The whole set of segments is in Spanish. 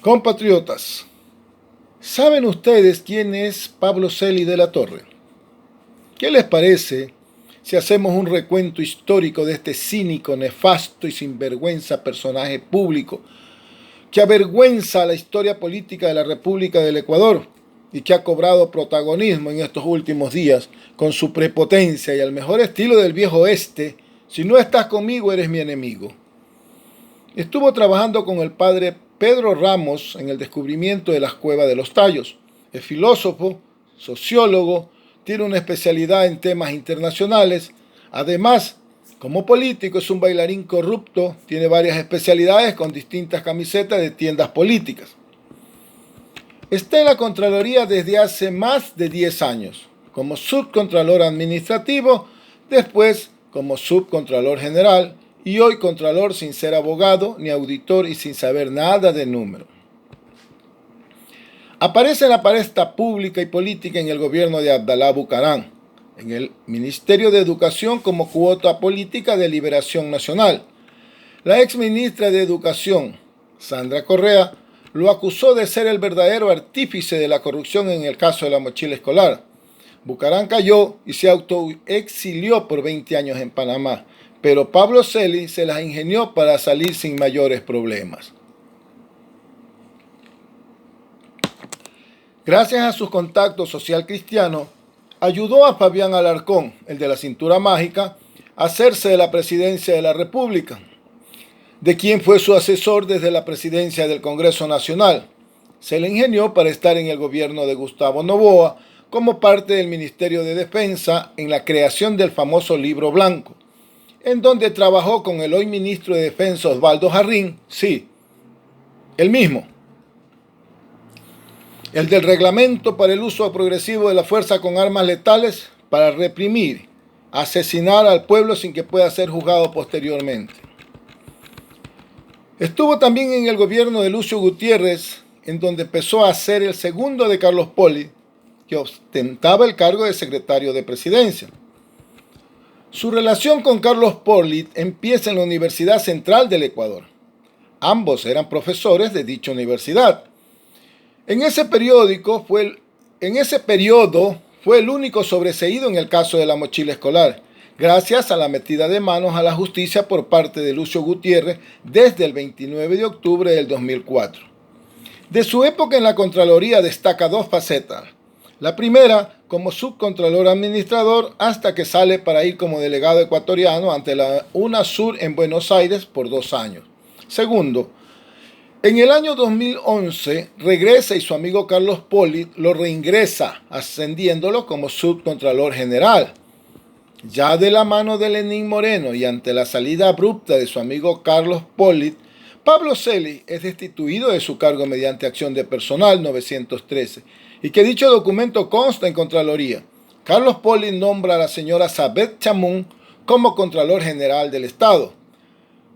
Compatriotas, ¿saben ustedes quién es Pablo Celi de la Torre? ¿Qué les parece si hacemos un recuento histórico de este cínico, nefasto y sinvergüenza personaje público que avergüenza a la historia política de la República del Ecuador y que ha cobrado protagonismo en estos últimos días con su prepotencia y al mejor estilo del viejo oeste? Si no estás conmigo, eres mi enemigo. Estuvo trabajando con el padre Pedro Ramos en el descubrimiento de las cuevas de los Tallos. Es filósofo, sociólogo, tiene una especialidad en temas internacionales. Además, como político es un bailarín corrupto, tiene varias especialidades con distintas camisetas de tiendas políticas. Está en la Contraloría desde hace más de 10 años, como subcontralor administrativo, después como subcontralor general, y hoy contralor sin ser abogado ni auditor y sin saber nada de número. Aparece en la palestra pública y política en el gobierno de Abdalá Bucaram, en el Ministerio de Educación como cuota política de Liberación Nacional. La exministra de Educación, Sandra Correa, lo acusó de ser el verdadero artífice de la corrupción en el caso de la mochila escolar. Bucaram cayó y se autoexilió por 20 años en Panamá, pero Pablo Celi se las ingenió para salir sin mayores problemas. Gracias a sus contactos social cristianos, ayudó a Fabián Alarcón, el de la cintura mágica, a hacerse de la presidencia de la República, de quien fue su asesor desde la presidencia del Congreso Nacional. Se le ingenió para estar en el gobierno de Gustavo Noboa como parte del Ministerio de Defensa en la creación del famoso Libro Blanco, en donde trabajó con el hoy ministro de Defensa Osvaldo Jarrín, sí, el mismo, el del reglamento para el uso progresivo de la fuerza con armas letales para reprimir, asesinar al pueblo sin que pueda ser juzgado posteriormente. Estuvo también en el gobierno de Lucio Gutiérrez, en donde empezó a ser el segundo de Carlos Poli, que ostentaba el cargo de secretario de Presidencia. Su relación con Carlos Porlit empieza en la Universidad Central del Ecuador. Ambos eran profesores de dicha universidad. En ese periodo fue el único sobreseído en el caso de la mochila escolar, gracias a la metida de manos a la justicia por parte de Lucio Gutiérrez desde el 29 de octubre del 2004. De su época en la Contraloría destaca dos facetas. La primera, como subcontralor administrador, hasta que sale para ir como delegado ecuatoriano ante la UNASUR en Buenos Aires por 2 años. Segundo, en el año 2011 regresa y su amigo Carlos Poli lo reingresa, ascendiéndolo como subcontralor general. Ya de la mano de Lenín Moreno y ante la salida abrupta de su amigo Carlos Poli, Pablo Celi es destituido de su cargo mediante acción de personal 913, y que dicho documento consta en Contraloría. Carlos Poli nombra a la señora Sabet Chamún como Contralor General del Estado.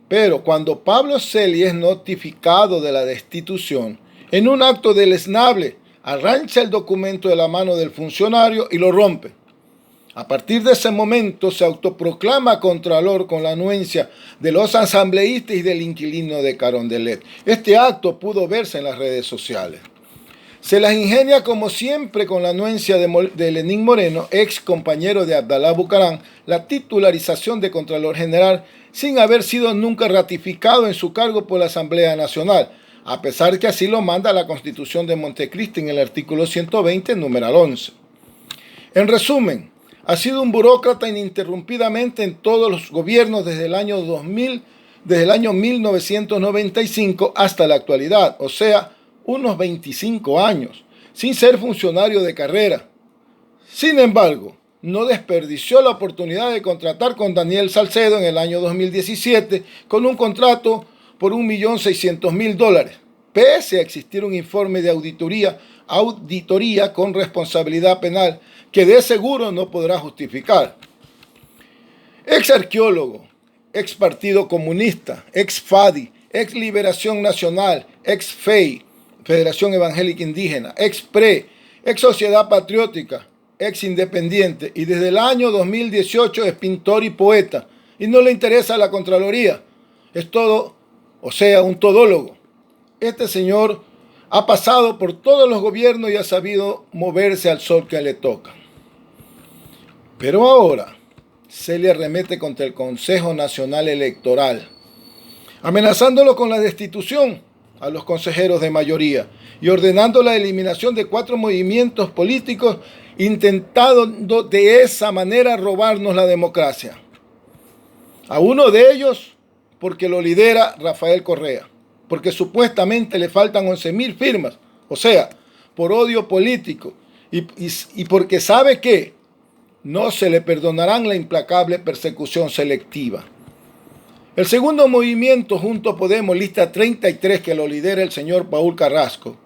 Pero cuando Pablo Celi es notificado de la destitución, en un acto deleznable, arranca el documento de la mano del funcionario y lo rompe. A partir de ese momento se autoproclama Contralor con la anuencia de los asambleístas y del inquilino de Carondelet. Este acto pudo verse en las redes sociales. Se las ingenia como siempre con la anuencia de Lenín Moreno, ex compañero de Abdalá Bucaram, la titularización de Contralor General sin haber sido nunca ratificado en su cargo por la Asamblea Nacional, a pesar que así lo manda la Constitución de Montecristi en el artículo 120, numeral 11. En resumen, ha sido un burócrata ininterrumpidamente en todos los gobiernos desde el año 1995 hasta la actualidad, o sea, unos 25 años, sin ser funcionario de carrera. Sin embargo, no desperdició la oportunidad de contratar con Daniel Salcedo en el año 2017 con un contrato por $1.600.000, pese a existir un informe de auditoría con responsabilidad penal que de seguro no podrá justificar. Ex arqueólogo, ex Partido Comunista, ex FADI, ex Liberación Nacional, ex FEI, Federación Evangélica Indígena, ex PRE, ex Sociedad Patriótica, ex Independiente, y desde el año 2018 es pintor y poeta, y no le interesa la Contraloría. Es todo, o sea, un todólogo. Este señor Ha pasado por todos los gobiernos y ha sabido moverse al sol que le toca. Pero ahora se le arremete contra el Consejo Nacional Electoral, amenazándolo con la destitución a los consejeros de mayoría y ordenando la eliminación de 4 movimientos políticos, intentando de esa manera robarnos la democracia. A uno de ellos porque lo lidera Rafael Correa, porque supuestamente le faltan 11.000 firmas, o sea, por odio político, y porque sabe que no se le perdonarán la implacable persecución selectiva. El segundo movimiento, Juntos Podemos, lista 33, que lo lidera el señor Paul Carrasco.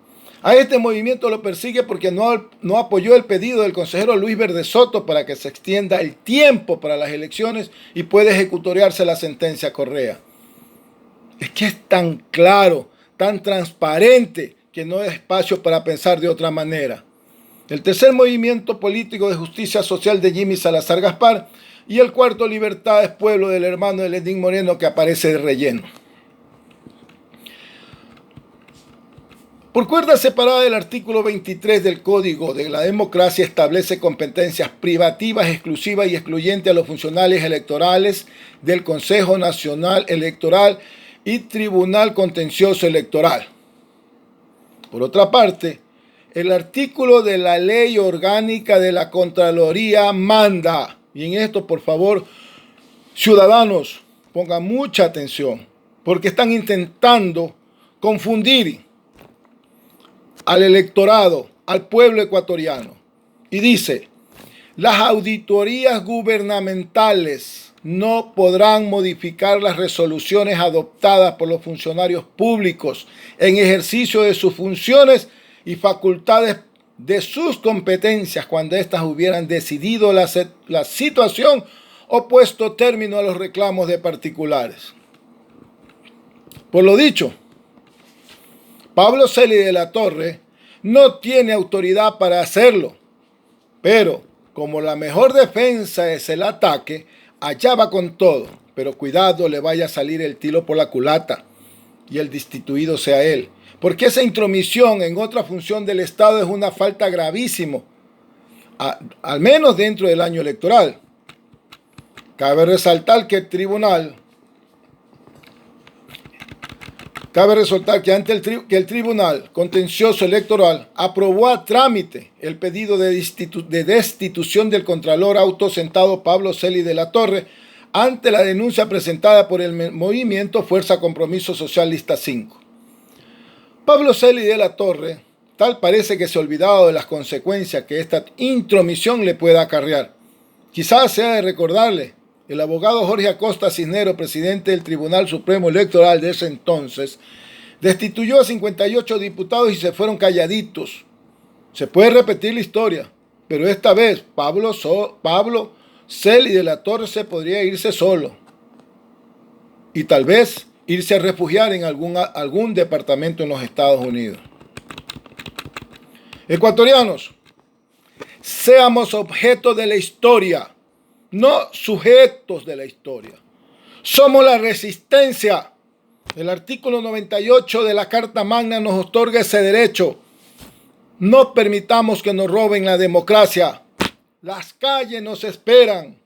A este movimiento lo persigue porque no apoyó el pedido del consejero Luis Verde Soto para que se extienda el tiempo para las elecciones y pueda ejecutoriarse la sentencia Correa. Es que es tan claro, tan transparente, que no hay espacio para pensar de otra manera. El tercer movimiento político de justicia social de Jimmy Salazar Gaspar y el cuarto, Libertades Pueblo, del hermano de Lenín Moreno, que aparece de relleno. Por cuerda separada, el artículo 23 del Código de la Democracia establece competencias privativas, exclusivas y excluyentes a los funcionarios electorales del Consejo Nacional Electoral y Tribunal Contencioso Electoral. Por otra parte, el artículo de la Ley Orgánica de la Contraloría manda, y en esto, por favor, ciudadanos, pongan mucha atención, porque están intentando confundir al electorado, al pueblo ecuatoriano. Y dice: las auditorías gubernamentales no podrán modificar las resoluciones adoptadas por los funcionarios públicos en ejercicio de sus funciones y facultades de sus competencias cuando éstas hubieran decidido la situación o puesto término a los reclamos de particulares. Por lo dicho, Pablo Celi de la Torre no tiene autoridad para hacerlo, pero como la mejor defensa es el ataque, allá va con todo, pero cuidado le vaya a salir el tiro por la culata y el destituido sea él, porque esa intromisión en otra función del Estado es una falta gravísima, al menos dentro del año electoral. Cabe resaltar que el Tribunal Contencioso Electoral aprobó a trámite el pedido de destitución del Contralor autosentado Pablo Celi de la Torre ante la denuncia presentada por el movimiento Fuerza Compromiso Social Lista 5. Pablo Celi de la Torre tal parece que se ha olvidado de las consecuencias que esta intromisión le pueda acarrear. Quizás sea de recordarle, el abogado Jorge Acosta Cisneros, presidente del Tribunal Supremo Electoral de ese entonces, destituyó a 58 diputados y se fueron calladitos. Se puede repetir la historia, pero esta vez Pablo Celi de la Torre se podría irse solo y tal vez irse a refugiar en algún departamento en los Estados Unidos. Ecuatorianos, seamos objeto de la historia, no sujetos de la historia. Somos la resistencia. El artículo 98 de la Carta Magna nos otorga ese derecho. No permitamos que nos roben la democracia. Las calles nos esperan.